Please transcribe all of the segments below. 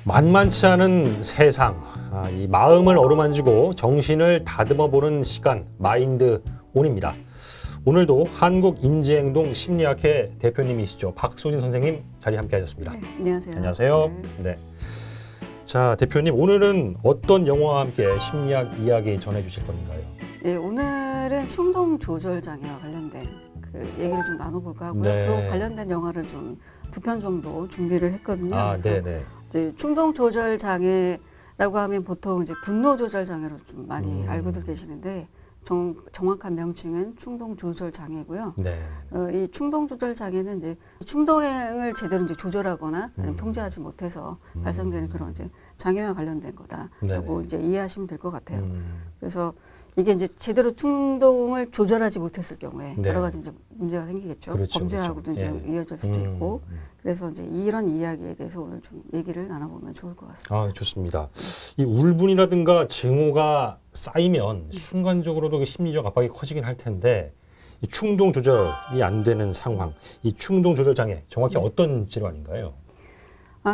만만치 않은 세상, 이 마음을 어루만지고 정신을 다듬어보는 시간, 마인드 온입니다. 오늘도 한국인지행동 심리학회 대표님이시죠. 박소진 선생님 자리 함께 하셨습니다. 네, 안녕하세요. 안녕하세요. 네. 자, 대표님 오늘은 어떤 영화와 함께 심리학 이야기 전해주실 건가요? 네, 오늘은 충동 조절 장애와 관련된 그 얘기를 좀 나눠볼까 하고요. 네. 그 관련된 영화를 좀 2편 정도 준비를 했거든요. 네네. 이제 충동 조절 장애라고 하면 보통 이제 분노 조절 장애로 좀 많이 알고들 계시는데 정확한 명칭은 충동 조절 장애고요. 네. 이 충동 조절 장애는 이제 충동을 제대로 이제 조절하거나 아니면 통제하지 못해서 발생되는 그런 이제 장애와 관련된 거다라고 네네. 이제 이해하시면 될 것 같아요. 그래서 이게 이제 제대로 충동을 조절하지 못했을 경우에 네. 여러 가지 이제 문제가 생기겠죠. 그렇죠, 범죄하고도 그렇죠. 이제 예. 이어질 수도 있고. 그래서 이제 이런 이야기에 대해서 오늘 좀 얘기를 나눠보면 좋을 것 같습니다. 아, 좋습니다. 이 울분이라든가 증오가 쌓이면 순간적으로도 그 심리적 압박이 커지긴 할 텐데 이 충동 조절이 안 되는 상황, 이 충동 조절 장애 정확히 어떤 질환인가요?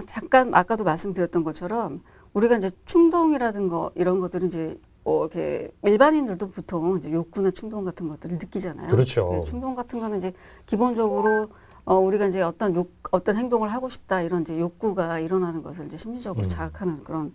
잠깐 아까도 말씀드렸던 것처럼 우리가 이제 충동이라든가 이런 것들은 이제 이렇게 일반인들도 보통 이제 욕구나 충동 같은 것들을 느끼잖아요. 그렇죠. 네, 충동 같은 거는 이제 기본적으로 우리가 이제 어떤 행동을 하고 싶다 이런 이제 욕구가 일어나는 것을 이제 심리적으로 자극하는 그런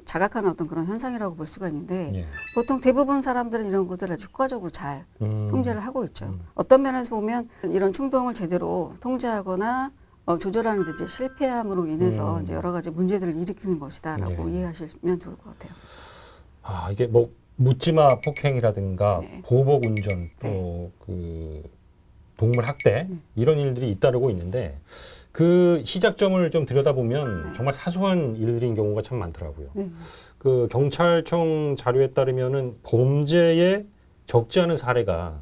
자각하는 어떤 그런 현상이라고 볼 수가 있는데 예. 보통 대부분 사람들은 이런 것들을 아주 효과적으로 잘 통제를 하고 있죠. 어떤 면에서 보면 이런 충동을 제대로 통제하거나 조절하는 데 이제 실패함으로 인해서 이제 여러 가지 문제들을 일으키는 것이다라고 예. 이해하시면 좋을 것 같아요. 이게 뭐 묻지마 폭행이라든가 네. 보복 운전 또 그 동물 학대 이런 일들이 잇따르고 있는데 그 시작점을 좀 들여다보면 정말 사소한 일들인 경우가 참 많더라고요. 네. 그 경찰청 자료에 따르면은 범죄에 적지 않은 사례가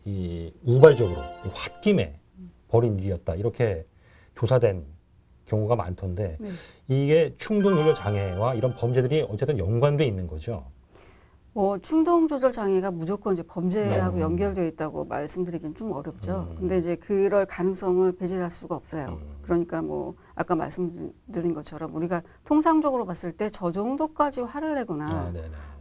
이 우발적으로 홧김에 벌인 일이었다 이렇게 조사된 경우가 많던데 이게 충동 조절 장애와 이런 범죄들이 어쨌든 연관돼 있는 거죠. 충동 조절 장애가 무조건 이제 범죄하고 연결되어 있다고 말씀드리긴 좀 어렵죠. 근데 이제 그럴 가능성을 배제할 수가 없어요. 그러니까 뭐 아까 말씀드린 것처럼 우리가 통상적으로 봤을 때 저 정도까지 화를 내거나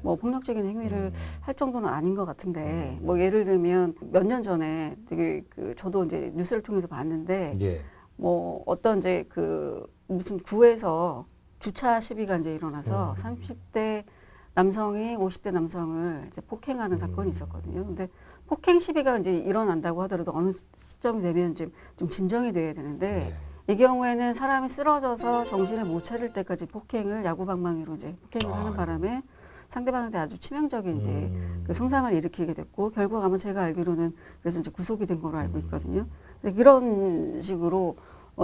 뭐 폭력적인 행위를 할 정도는 아닌 것 같은데 뭐 예를 들면 몇 년 전에 되게 저도 이제 뉴스를 통해서 봤는데 예. 뭐 어떤 이제 무슨 구에서 주차 시비가 이제 일어나서 30대 남성이 50대 남성을 이제 폭행하는 사건이 있었거든요. 근데 폭행 시비가 이제 일어난다고 하더라도 어느 시점이 되면 좀 진정이 돼야 되는데 이 경우에는 사람이 쓰러져서 정신을 못 차릴 때까지 폭행을 야구방망이로 이제 폭행을 하는 바람에 상대방한테 아주 치명적인 이제 손상을 일으키게 됐고 결국 아마 제가 알기로는 그래서 이제 구속이 된 걸로 알고 있거든요. 근데 이런 식으로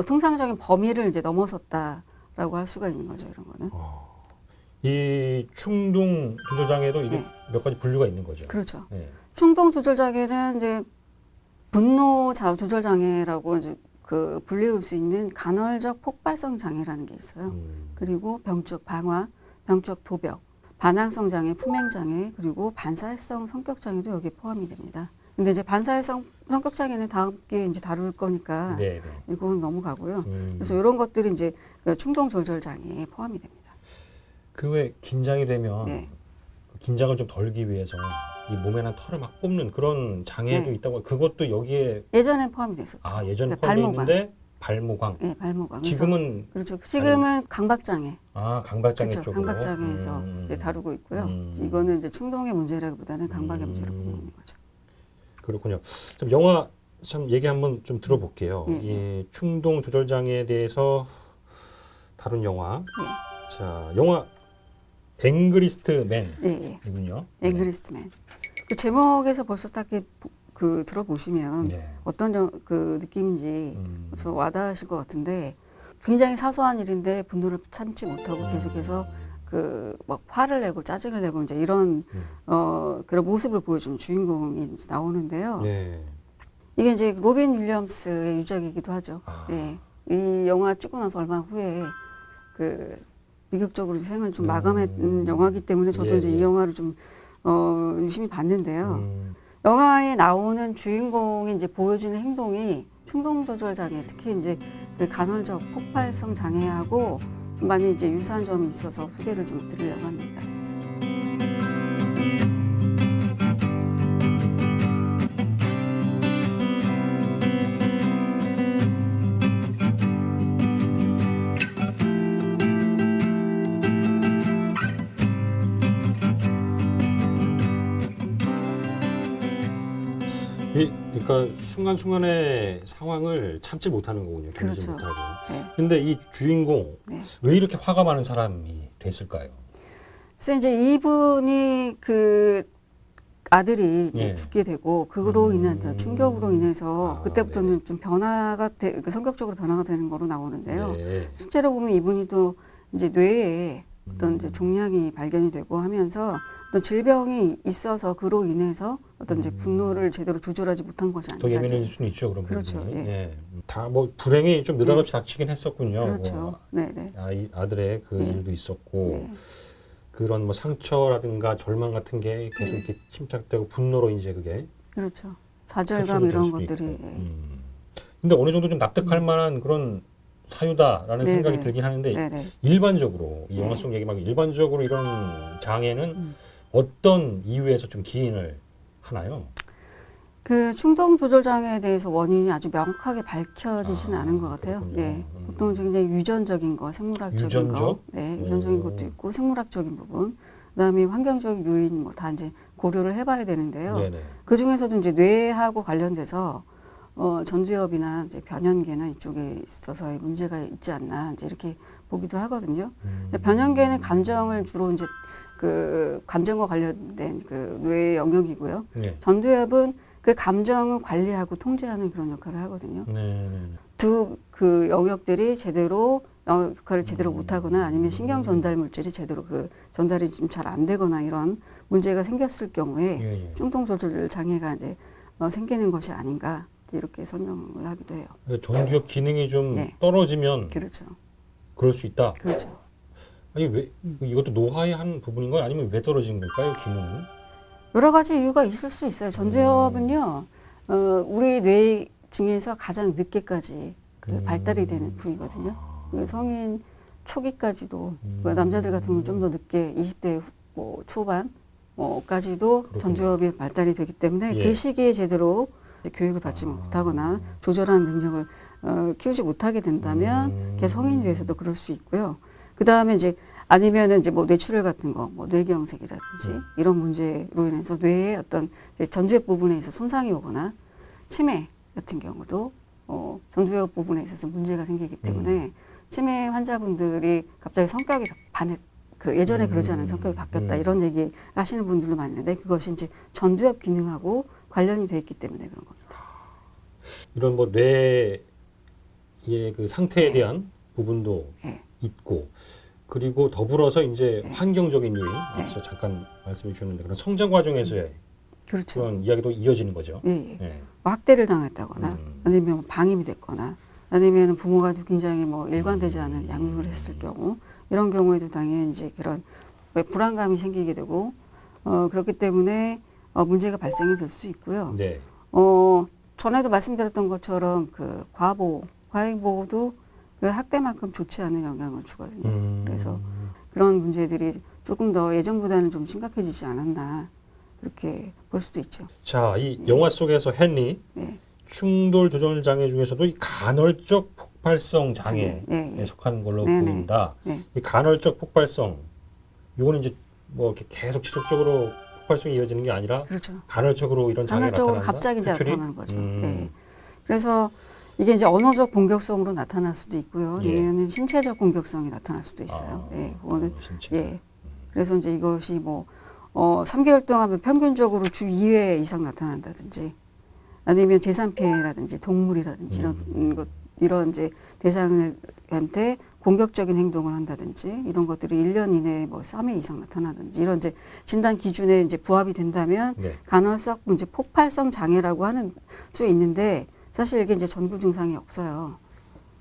통상적인 범위를 이제 넘어섰다라고 할 수가 있는 거죠, 이런 거는. 이 충동 조절 장애도 이게 몇 가지 분류가 있는 거죠. 그렇죠. 네. 충동 조절 장애는 이제 분노 조절 장애라고 이제 분리할 수 있는 간헐적 폭발성 장애라는 게 있어요. 그리고 병적 방화, 병적 도벽, 반항성 장애, 품행 장애, 그리고 반사회성 성격 장애도 여기에 포함이 됩니다. 근데 이제 반사회성 성격 장애는 다음 기회에 이제 다룰 거니까 이건 넘어가고요. 그래서 이런 것들이 이제 충동 조절 장애에 포함이 됩니다. 그 왜 긴장이 되면 긴장을 좀 덜기 위해서 이 몸에 난 털을 막 뽑는 그런 장애도 있다고 그것도 여기에 예전에 포함이 됐었죠. 예전에 포함이 있는데 발모광. 네, 발모광. 지금은 그렇죠. 지금은 강박장애. 강박장애 그렇죠. 쪽으로. 강박장애에서 이제 다루고 있고요. 이거는 이제 충동의 문제라기보다는 강박의 문제로 보고 있는 거죠. 그렇군요. 좀 영화 참 얘기 한번 좀 들어볼게요. 이 충동 조절 장애에 대해서 다룬 영화. 자, 영화 앵그리스트 맨이군요. 앵그리스트 맨. 그 제목에서 벌써 딱 들어보시면 어떤 느낌인지 벌써 와닿으실 것 같은데 굉장히 사소한 일인데 분노를 참지 못하고 계속해서 막 화를 내고 짜증을 내고 이제 이런 그런 모습을 보여주는 주인공이 이제 나오는데요. 이게 이제 로빈 윌리엄스의 유작이기도 하죠. 이 영화 찍고 나서 얼마 후에 비극적으로 생을 좀 마감한 영화이기 때문에 저도 이제 이 영화를 좀 유심히 봤는데요. 영화에 나오는 주인공이 이제 보여주는 행동이 충동 조절 장애, 특히 이제 그 간헐적 폭발성 장애하고 좀 많이 이제 유사한 점이 있어서 소개를 좀 드리려고 합니다. 그러니까 순간순간의 상황을 참지 못하는 거군요. 견디지 그렇죠. 못하고. 네. 근데 이 주인공 네. 왜 이렇게 화가 많은 사람이 됐을까요? 그래서 이제 이분이 그 아들이 이제 예. 죽게 되고 그로 인한 충격으로 인해서 아, 그때부터는 좀 변화가 성격적으로 변화가 되는 거로 나오는데요. 네. 실제로 보면 이분이 또 이제 뇌에 어떤 이제 종양이 발견이 되고 하면서 어떤 질병이 있어서 그로 인해서 어떤 이제 분노를 제대로 조절하지 못한 것이 더 아닌가. 예민해질 수는 있죠. 그런 그렇죠. 부분이. 예. 예. 다 뭐 불행이 좀 느닷없이 닥치긴 했었군요. 그렇죠. 뭐 네네. 아들의 그 예. 일도 있었고 네. 그런 뭐 상처라든가 절망 같은 게 계속 이렇게 침착되고 분노로 이제 그게 그렇죠. 좌절감 표출이 될 이런 수도 것들이. 있고. 예. 근데 어느 정도 좀 납득할 만한 그런 사유다라는 네네. 생각이 들긴 하는데 네네. 일반적으로 이 영화 네. 속 얘기 말고 일반적으로 이런 장애는 음. 어떤 이유에서 좀 기인을 하나요? 그 충동 조절 장애에 대해서 원인이 아주 명확하게 밝혀지지는 않은 것 같아요. 그렇군요. 네, 보통 굉장히 유전적인 거, 생물학적인 거, 유전적? 네, 유전적인 것도 있고 생물학적인 부분, 그다음에 환경적 요인 뭐 다 이제 고려를 해봐야 되는데요. 네네. 그 중에서도 이제 뇌하고 관련돼서 전두엽이나 이제 변연계는 이쪽에 있어서의 문제가 있지 않나 이제 이렇게 보기도 하거든요. 근데 변연계는 감정을 주로 이제 그 감정과 관련된 그 뇌의 영역이고요. 네. 전두엽은 그 감정을 관리하고 통제하는 그런 역할을 하거든요. 네. 두 그 영역들이 제대로 역할을 제대로 못하거나 아니면 신경 전달 물질이 제대로 그 전달이 좀 잘 안 되거나 이런 문제가 생겼을 경우에 예, 예. 충동 조절 장애가 이제 생기는 것이 아닌가 이렇게 설명을 하기도 해요. 전두엽 기능이 좀 네. 떨어지면 그렇죠. 그럴 수 있다. 그렇죠. 아니 왜 이것도 노화의 한 부분인가요? 아니면 왜 떨어진 걸까요? 기능은? 여러 가지 이유가 있을 수 있어요. 전두엽은요, 우리 뇌 중에서 가장 늦게까지 그 발달이 되는 부위거든요. 그 성인 초기까지도 그 남자들 같은 경우는 좀 더 늦게 20대 뭐 초반 까지도 그렇군요. 전두엽이 발달이 되기 때문에 예. 그 시기에 제대로 교육을 받지 못하거나 조절하는 능력을 키우지 못하게 된다면 계속 성인이 돼서도 그럴 수 있고요. 그 다음에 이제 아니면은 이제 뭐 뇌출혈 같은 거, 뭐 뇌경색이라든지 이런 문제로 인해서 뇌의 어떤 전두엽 부분에 있어 손상이 오거나 치매 같은 경우도 전두엽 부분에 있어서 문제가 생기기 때문에 치매 환자분들이 갑자기 성격이 그 예전에 그러지 않은 성격이 바뀌었다 이런 얘기 하시는 분들도 많은데 그것이 이제 전두엽 기능하고 관련이 돼 있기 때문에 그런 겁니다. 이런 뭐 뇌의 그 상태에 네. 대한 부분도 네. 있고 그리고 더불어서 이제 네. 환경적인 요인 앞서 잠깐 말씀해 주셨는데 그런 성장 과정에서의 그렇죠. 그런 이야기도 이어지는 거죠. 예, 예. 예. 학대를 당했다거나 아니면 방임이 됐거나 아니면 부모가 굉장히 뭐 일관되지 않은 양육을 했을 경우 이런 경우에도 당연히 이제 그런 불안감이 생기게 되고 그렇기 때문에 문제가 발생이 될 수 있고요. 네. 전에도 말씀드렸던 것처럼 그 과잉보호도 그 학대만큼 좋지 않은 영향을 주거든요. 그래서 그런 문제들이 조금 더 예전보다는 좀 심각해지지 않았나 그렇게 볼 수도 있죠. 자, 이 영화 속에서 헨리 네. 충돌 조절 장애 중에서도 이 간헐적 폭발성 장애에 네, 네. 속한 걸로 네, 네. 보인다. 네. 이 간헐적 폭발성, 요거는 이제 뭐 이렇게 계속 지속적으로 폭발성이 이어지는 게 아니라 그렇죠. 간헐적으로 이런 장애가 간헐적으로 나타난다. 갑자기 이제 표출이? 나타나는 거죠. 네. 그래서 이게 이제 언어적 공격성으로 나타날 수도 있고요. 예. 아니면 신체적 공격성이 나타날 수도 있어요. 예, 그거는 진짜. 예. 그래서 이제 이것이 뭐 3개월 동안 평균적으로 주 2회 이상 나타난다든지 아니면 재산 피해라든지 동물이라든지 이런 이제 대상한테 공격적인 행동을 한다든지 이런 것들이 1년 이내에 뭐 3회 이상 나타나든지 이런 이제 진단 기준에 이제 부합이 된다면 네. 간헐적 이제 폭발성 장애라고 하는 수 있는데 사실 이게 이제 전구 증상이 없어요.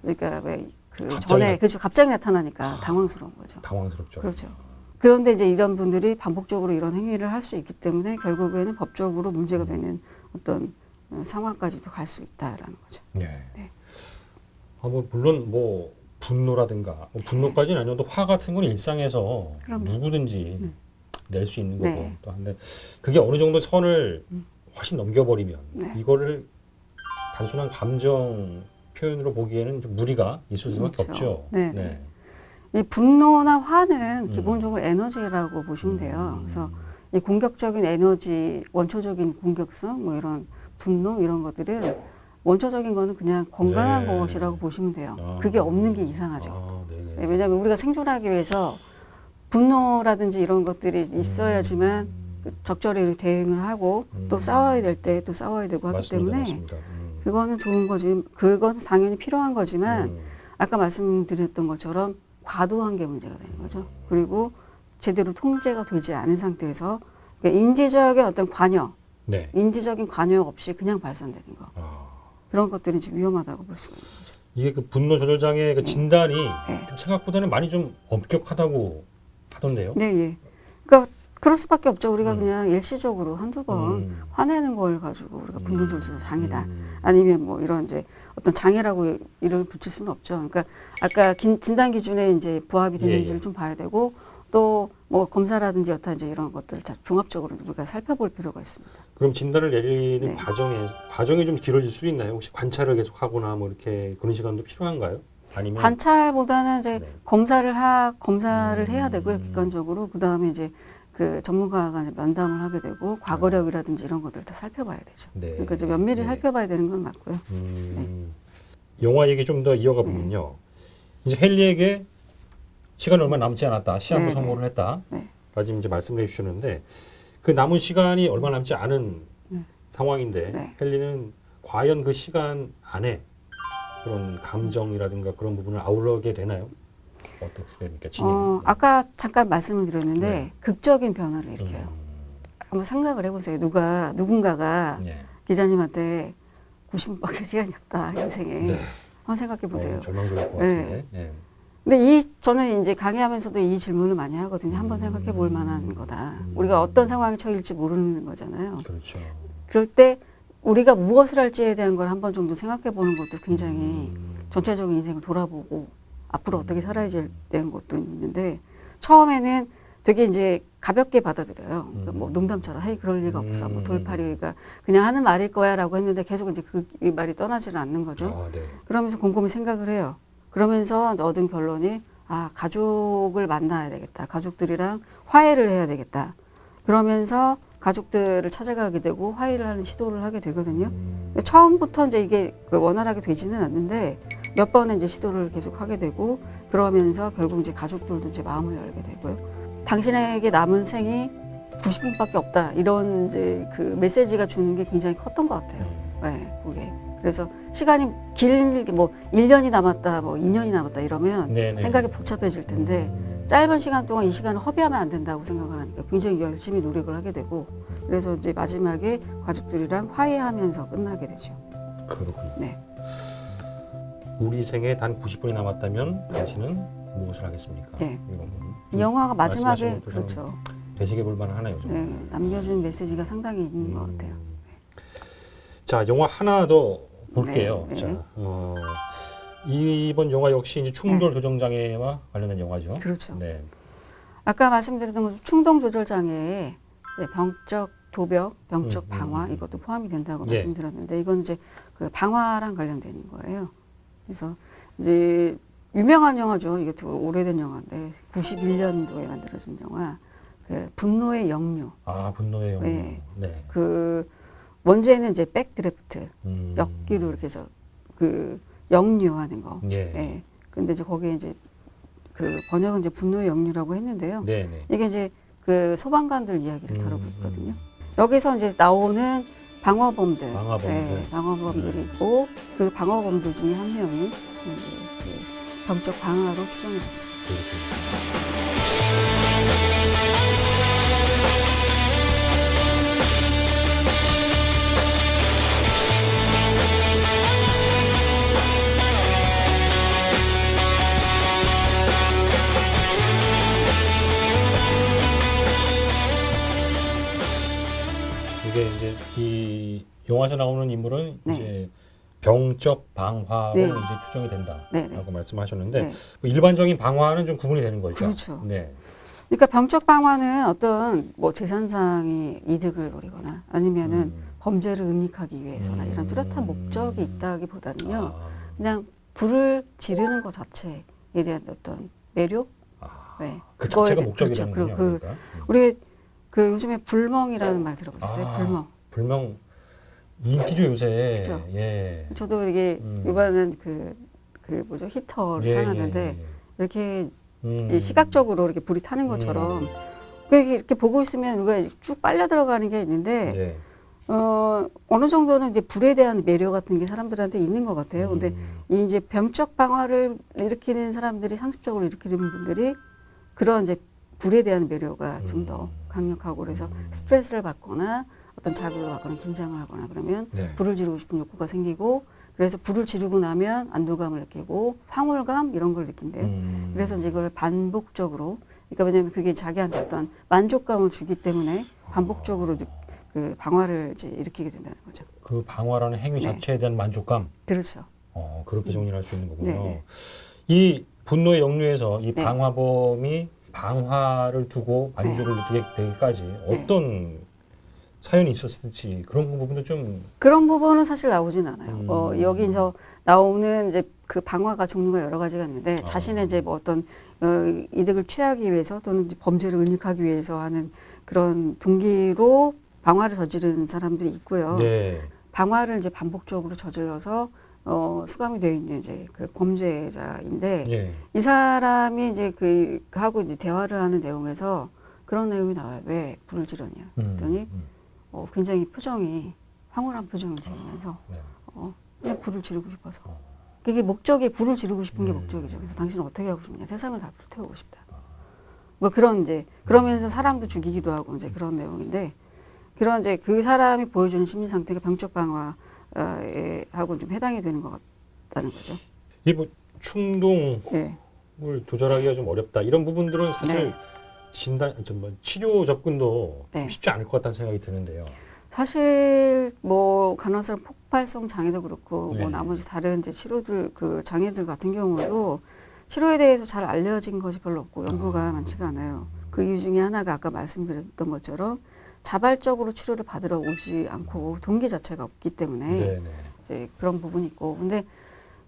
그러니까 왜 그 전에 그렇죠 갑자기 나타나니까 당황스러운 거죠. 당황스럽죠. 그렇죠. 그런데 이제 이런 분들이 반복적으로 이런 행위를 할 수 있기 때문에 결국에는 법적으로 문제가 되는 어떤 상황까지도 갈 수 있다라는 거죠. 네. 네. 뭐 물론 뭐 분노라든가 뭐 분노까지는 아니어도 화 같은 건 일상에서 그럼요. 누구든지 낼 수 있는 거고 네. 또 한데 그게 어느 정도 선을 훨씬 넘겨버리면 네. 이거를 단순한 감정 표현으로 보기에는 좀 무리가 있을 수밖에 그렇죠. 없죠. 네. 이 분노나 화는 음. 기본적으로 에너지라고 보시면 돼요. 그래서 이 공격적인 에너지, 원초적인 공격성, 뭐 이런 분노 이런 것들은 원초적인 거는 그냥 건강한 네. 것이라고 보시면 돼요. 아. 그게 없는 게 이상하죠. 아, 네네. 네, 왜냐하면 우리가 생존하기 위해서 분노라든지 이런 것들이 있어야지만 적절히 대응을 하고 또 싸워야 될 때 또 싸워야 되고 하기 맞습니다, 때문에 맞습니다. 그거는 좋은 거지. 그건 당연히 필요한 거지만 음. 아까 말씀드렸던 것처럼 과도한 게 문제가 되는 거죠. 그리고 제대로 통제가 되지 않은 상태에서 그러니까 인지적인 어떤 관여, 네. 인지적인 관여 없이 그냥 발산되는 거. 아. 그런 것들이 좀 위험하다고 볼 수가 있는 거죠. 이게 그 분노 조절 장애 그 진단이 네. 좀 생각보다는 많이 좀 엄격하다고 하던데요. 네, 예. 그러니까 그럴 수밖에 없죠. 우리가 그냥 일시적으로 한두 번 화내는 걸 가지고 우리가 분노 조절 장애다. 아니면 뭐 이런 이제 어떤 장애라고 이름을 붙일 수는 없죠. 그러니까 아까 진단 기준에 이제 부합이 되는지를 예. 좀 봐야 되고 또 뭐 검사라든지 여타 이제 이런 것들을 다 종합적으로 우리가 살펴볼 필요가 있습니다. 그럼 진단을 내리는 네. 과정이 좀 길어질 수도 있나요? 혹시 관찰을 계속 하거나 뭐 이렇게 그런 시간도 필요한가요? 아니면 관찰보다는 이제 네. 검사를 해야 되고요. 객관적으로. 그다음에 이제 그 전문가가 이제 면담을 하게 되고 과거력이라든지 이런 것들을 다 살펴봐야 되죠. 네. 그러니까 이제 면밀히 네. 살펴봐야 되는 건 맞고요. 영화 얘기 좀 더 이어가 보면요. 이제 헨리에게 시간이 얼마 남지 않았다. 시한부 네, 선고를 했다. 네. 까지 이제 말씀을 해주셨는데 그 남은 시간이 얼마 남지 않은 상황인데 네. 헨리는 과연 그 시간 안에 그런 감정이라든가 그런 부분을 아우르게 되나요? 어떻게 됩니까? 진행이. 아까 잠깐 말씀을 드렸는데 네. 극적인 변화를 일으켜요. 한번 생각을 해보세요. 누군가가 네. 기자님한테 90분밖에 시간이 없다 인생에. 네. 한번 생각해 보세요. 절망스러울 것 네. 같은데. 네. 근데 저는 이제 강의하면서도 이 질문을 많이 하거든요. 한번 생각해 볼 만한 거다. 우리가 어떤 상황에 처해질지 모르는 거잖아요. 그렇죠. 그럴 때 우리가 무엇을 할지에 대한 걸 한 번 정도 생각해 보는 것도 굉장히 전체적인 인생을 돌아보고 앞으로 어떻게 살아야 되는 것도 있는데 처음에는 되게 이제 가볍게 받아들여요. 그러니까 뭐 농담처럼 헤이 그럴 리가 없어. 뭐 돌팔이가 그냥 하는 말일 거야라고 했는데 계속 이제 그 말이 떠나지는 않는 거죠. 아, 네. 그러면서 곰곰이 생각을 해요. 그러면서 얻은 결론이 가족을 만나야 되겠다. 가족들이랑 화해를 해야 되겠다. 그러면서 가족들을 찾아가게 되고 화해를 하는 시도를 하게 되거든요. 처음부터 이제 이게 원활하게 되지는 않는데 몇 번의 이제 시도를 계속 하게 되고 그러면서 결국 이제 가족들도 이제 마음을 열게 되고요. 당신에게 남은 생이 90분밖에 없다. 이런 이제 그 메시지가 주는 게 굉장히 컸던 것 같아요. 네, 그게. 그래서 시간이 길게 뭐 1년이 남았다, 뭐 2년이 남았다 이러면 네네. 생각이 복잡해질 텐데 짧은 시간 동안 이 시간을 허비하면 안 된다고 생각을 하니까 굉장히 열심히 노력을 하게 되고 그래서 이제 마지막에 가족들이랑 화해하면서 끝나게 되죠. 그렇군요. 네. 우리 생에 단 90분이 남았다면 당신은 무엇을 하겠습니까? 네. 이런 거. 이 영화가 마지막에 말씀하신 것도 그렇죠. 되새겨 볼 만하네요. 정말. 네, 남겨준 메시지가 상당히 있는 것 같아요. 자, 영화 하나 더 볼게요. 네, 네. 자, 이번 영화 역시 이제 충돌 조정 장애와 관련된 영화죠. 그렇죠. 네. 아까 말씀드렸던 것처럼 충동 조절 장애에 병적 도벽, 병적 방화 이것도 포함이 된다고 예. 말씀드렸는데 이건 이제 그 방화랑 관련된 거예요. 그래서 이제 유명한 영화죠. 이게 되게 오래된 영화인데 91년도에 만들어진 영화 그 분노의 역류. 아, 분노의 영화. 네. 네. 그 원제는 이제 백드래프트 역기로 이렇게 해서 그 역류하는 거. 예. 예. 그런데 이제 거기에 이제 그 번역은 이제 분노의 역류라고 했는데요. 네, 네. 이게 이제 그 소방관들 이야기를 다뤄보거든요. 여기서 이제 나오는 방어범들, 방어범들이 있고 그 방어범들 중에 한 명이 이제 그 병적 방화로 추정이 됩니다. 이게 이제 이 영화에서 나오는 인물은 네. 이제 병적 방화로 네. 이제 추정이 된다라고 네. 말씀하셨는데 네. 뭐 일반적인 방화는 좀 구분이 되는 거죠. 그렇죠. 네. 그러니까 병적 방화는 어떤 뭐 재산상의 이득을 노리거나 아니면은 범죄를 은닉하기 위해서나 이런 뚜렷한 목적이 있다기보다는요. 아, 그냥 불을 지르는 것 자체에 대한 어떤 매력? 네. 그 그거에 자체가 대해- 목적이라는군요. 그렇죠. 그 그러니까. 우리 그 요즘에 불멍이라는 말 들어보셨어요? 아. 불멍. 불명 인기죠 요새. 그죠. 예. 저도 이게 이번에는 그 뭐죠 히터를 사놨는데 예. 이렇게 음. 이 시각적으로 이렇게 불이 타는 것처럼 이렇게 보고 있으면 우리가 쭉 빨려 들어가는 게 있는데 예. 어느 정도는 이제 불에 대한 매력 같은 게 사람들한테 있는 것 같아요. 근데 이 이제 병적 방화를 일으키는 사람들이 상습적으로 일으키는 분들이 그런 이제 불에 대한 매료가 좀 더 강력하고 그래서 스트레스를 받거나 어떤 자극을 받거나 긴장을 하거나 그러면 네. 불을 지르고 싶은 욕구가 생기고 그래서 불을 지르고 나면 안도감을 느끼고 황홀감 이런 걸 느낀대요. 그래서 이제 이걸 반복적으로 그러니까 왜냐하면 그게 자기한테 어떤 만족감을 주기 때문에 반복적으로 그 방화를 이제 일으키게 된다는 거죠. 그 방화라는 행위 네. 자체에 대한 만족감. 그렇죠. 그렇게 정리를 할 수 있는 거군요. 네. 이 분노의 역류에서 이 네. 방화범이 방화를 두고 만족을 느끼게 되기까지 어떤 사연이 있었을지 그런 부분도 좀 그런 부분은 사실 나오진 않아요. 여기서 나오는 이제 그 방화가 종류가 여러 가지가 있는데 자신의 이제 뭐 어떤 이득을 취하기 위해서 또는 이제 범죄를 은닉하기 위해서 하는 그런 동기로 방화를 저지른 사람들이 있고요. 네. 방화를 이제 반복적으로 저질러서 수감이 되어 있는 이제 그 범죄자인데 예. 이 사람이 이제 하고 이제 대화를 하는 내용에서 그런 내용이 나와요. 왜 불을 지르냐? 그랬더니 굉장히 표정이 황홀한 표정을 지으면서 네. 그냥 불을 지르고 싶어서 그게 목적이 불을 지르고 싶은 게 목적이죠. 그래서 당신은 어떻게 하고 싶냐? 세상을 다 불태우고 싶다. 뭐 그런 이제 그러면서 사람도 죽이기도 하고 이제 그런 내용인데 그런 이제 그 사람이 보여주는 심리 상태가 병적 방화에 하고 좀 해당이 되는 것 같다는 거죠. 이 뭐 충동을 네. 조절하기가 좀 어렵다 이런 부분들은 사실 네. 진단, 치료 접근도 좀 네. 쉽지 않을 것 같다는 생각이 드는데요. 사실 뭐 간헐성 폭발성 장애도 그렇고 네. 뭐 나머지 다른 이제 치료들 그 장애들 같은 경우도 치료에 대해서 잘 알려진 것이 별로 없고 연구가 많지가 않아요. 그 이유 중에 하나가 아까 말씀드렸던 것처럼 자발적으로 치료를 받으러 오지 않고 동기 자체가 없기 때문에 네, 네. 이제 그런 부분이 있고 근데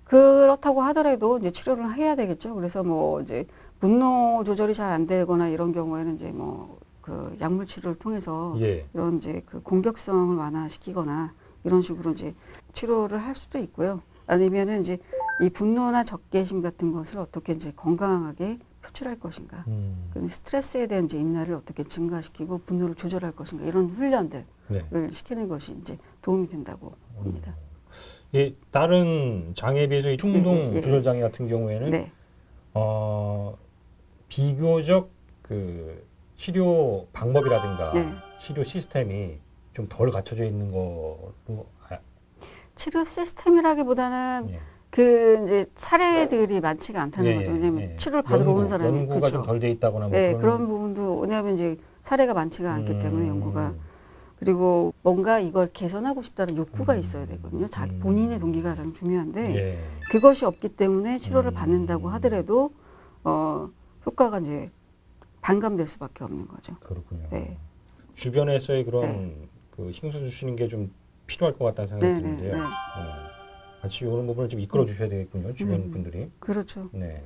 그렇다고 하더라도 이제 치료를 해야 되겠죠. 그래서 뭐 이제 분노 조절이 잘 안 되거나 이런 경우에는 이제 뭐 그 약물 치료를 통해서 예. 이런 이제 그 공격성을 완화시키거나 이런 식으로 이제 치료를 할 수도 있고요. 아니면은 이제 이 분노나 적개심 같은 것을 어떻게 이제 건강하게 표출할 것인가. 그 스트레스에 대한 이제 인내를 어떻게 증가시키고 분노를 조절할 것인가 이런 훈련들을 네. 시키는 것이 이제 도움이 된다고 봅니다. 이 다른 장애에 비해서 이 충동 조절 장애 같은 경우에는 네. 비교적 그 치료 방법이라든가 네. 치료 시스템이 좀 덜 갖춰져 있는 거로 치료 시스템이라기보다는 예. 그 이제 사례들이 많지가 않다는 거죠. 왜냐하면 치료를 받으러 오는 사람이 연구가 그렇죠. 좀 덜 돼 있다거나 뭐 네, 그런 부분도 왜냐하면 이제 사례가 많지가 않기 때문에 연구가 그리고 뭔가 이걸 개선하고 싶다는 욕구가 있어야 되거든요. 자기 본인의 동기가 가장 중요한데 예. 그것이 없기 때문에 치료를 받는다고 하더라도 효과가 이제 반감될 수밖에 없는 거죠. 그렇군요. 네. 주변에서의 그런 그 신경 써 주시는 게 좀 필요할 것 같다는 생각이 네, 드는데요. 네, 네. 같이 이런 부분을 좀 이끌어 주셔야 되겠군요. 주변 분들이. 그렇죠. 네.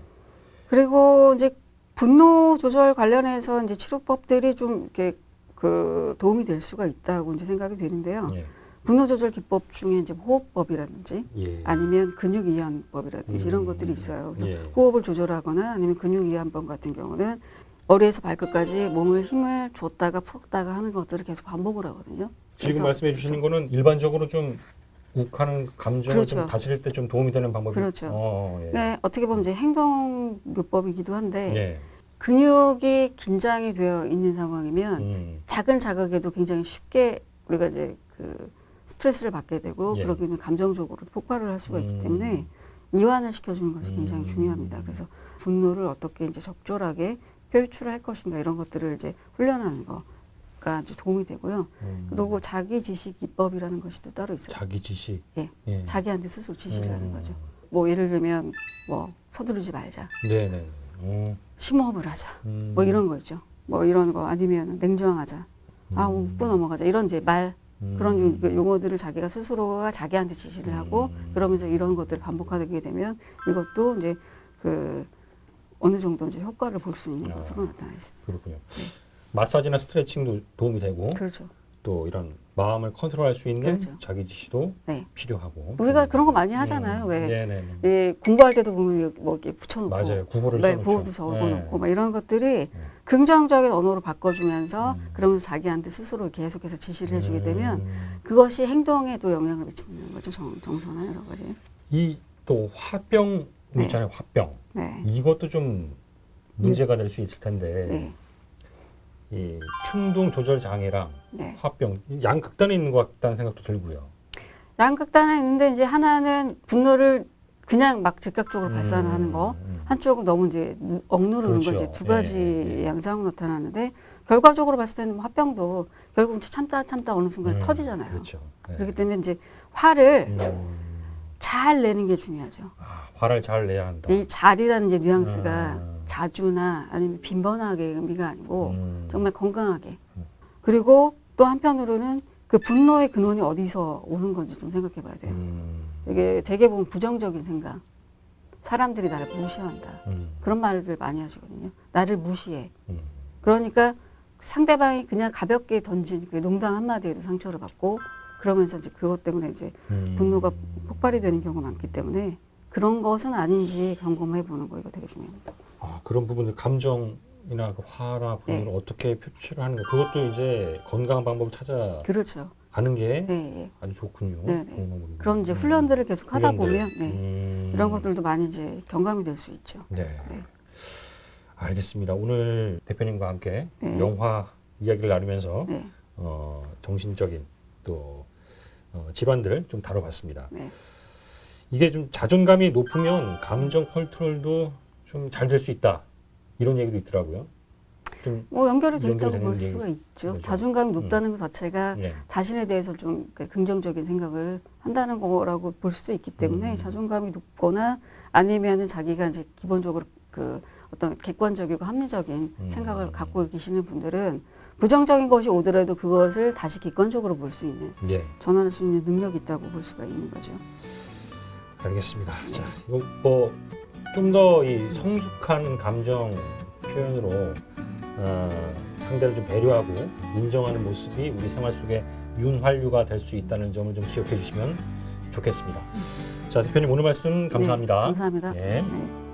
그리고 이제 분노 조절 관련해서 이제 치료법들이 좀 이렇게 그 도움이 될 수가 있다고 이제 생각이 되는데요. 예. 분노 조절 기법 중에 이제 호흡법이라든지 예. 아니면 근육 이완법이라든지 이런 것들이 있어요. 그래서 예. 호흡을 조절하거나 아니면 근육 이완법 같은 경우는 머리에서 발끝까지 몸을 힘을 줬다가 풀었다가 하는 것들을 계속 반복을 하거든요. 지금 그래서 말씀해 주시는 거는 일반적으로 좀 욱하는 감정을 그렇죠. 좀 다스릴 때 좀 도움이 되는 방법이 그렇죠. 예. 네, 어떻게 보면 이제 행동요법이기도 한데 예. 근육이 긴장이 되어 있는 상황이면 작은 자극에도 굉장히 쉽게 우리가 이제 그 스트레스를 받게 되고 예. 그러게 되면 감정적으로 폭발을 할 수가 있기 때문에 이완을 시켜주는 것이 굉장히 중요합니다. 그래서 분노를 어떻게 이제 적절하게 표출을 할 것인가 이런 것들을 이제 훈련하는 거가 아주 도움이 되고요. 그리고 자기 지식 기법이라는 것이 또 따로 있어요. 자기 지식. 예. 예. 자기한테 스스로 지시를 하는 거죠. 뭐 예를 들면 뭐 서두르지 말자, 네네. 심호흡을 하자, 뭐 이런 거 있죠. 뭐 이런 거 아니면 냉정하자, 웃고 넘어가자 이런 이제 말 그런 용어들을 자기가 스스로가 자기한테 지시를 하고 그러면서 이런 것들을 반복하게 되면 이것도 이제 그 어느 정도 이제 효과를 볼 수 있는 것으로 나타나 있습니다. 그렇군요. 마사지나 스트레칭도 도움이 되고 그렇죠. 또 이런 마음을 컨트롤할 수 있는 그렇죠. 자기 지시도 네. 필요하고. 우리가 그런 거 많이 하잖아요. 왜 네네네. 예, 공부할 때도 보면 뭐 이렇게 붙여놓고, 맞아요. 구호를 네, 써놓죠. 구호도 적어놓고, 네. 막 이런 것들이 긍정적인 언어로 바꿔주면서 그러면서 자기한테 스스로 계속해서 지시를 해주게 되면 그것이 행동에도 영향을 미치는 거죠. 정서나 여러 가지. 이 또 화병 네. 있잖아요. 화병. 네. 이것도 좀 문제가 될 수 있을 텐데 네. 이 충동 조절 장애랑 네. 화병 양극단에 있는 것 같다는 생각도 들고요. 양극단에 있는데 이제 하나는 분노를 그냥 막 즉각적으로 발산하는 거, 한쪽은 너무 이제 억누르는 그렇죠. 거 이제 두 가지 예. 양상으로 나타나는데 결과적으로 봤을 때는 화병도 결국 참다 어느 순간 터지잖아요. 그렇죠. 네. 그렇기 때문에 이제 화를 잘 내는 게 중요하죠. 화를 잘 내야 한다. 이 잘이라는 이제 뉘앙스가 자주나 아니면 빈번하게 의미가 아니고 정말 건강하게. 그리고 또 한편으로는 그 분노의 근원이 어디서 오는 건지 좀 생각해 봐야 돼요. 이게 되게 보면 부정적인 생각. 사람들이 나를 무시한다. 그런 말들 많이 하시거든요. 나를 무시해. 그러니까 상대방이 그냥 가볍게 던진 그 농담 한마디에도 상처를 받고 그러면서 이제 그것 때문에 이제 분노가 폭발이 되는 경우가 많기 때문에 그런 것은 아닌지 점검해 보는 거 이거 되게 중요합니다. 그런 부분들 감정이나 그 화나 분노를 네. 어떻게 표출을 하는 거 그것도 이제 건강한 방법을 찾아가는 그렇죠. 게 네. 아주 좋군요. 네, 네. 좋은 방법입니다. 그런 이제 훈련들을 계속 하다 훈련들. 보면 네. 이런 것들도 많이 이제 경감이 될 수 있죠. 네. 네. 알겠습니다. 오늘 대표님과 함께 네. 영화 이야기를 나누면서 네. 정신적인 또 질환들을 좀 다뤄봤습니다. 네. 이게 좀 자존감이 높으면 감정 컨트롤도 좀 잘 될 수 있다. 이런 얘기도 있더라고요. 좀 뭐 연결이 돼 연결이 있다고 볼 되는 수가 있죠. 거죠. 자존감이 높다는 것 자체가 예. 자신에 대해서 좀 긍정적인 생각을 한다는 거라고 볼 수도 있기 때문에 자존감이 높거나 아니면은 자기가 이제 기본적으로 그 어떤 객관적이고 합리적인 생각을 갖고 계시는 분들은 부정적인 것이 오더라도 그것을 다시 객관적으로 볼 수 있는 예. 전환할 수 있는 능력이 있다고 볼 수가 있는 거죠. 알겠습니다. 자, 이거 뭐 좀 더 이 성숙한 감정 표현으로 상대를 좀 배려하고 인정하는 모습이 우리 생활 속에 윤활유가 될 수 있다는 점을 좀 기억해 주시면 좋겠습니다. 자, 대표님 오늘 말씀 감사합니다. 네, 감사합니다. 예. 네.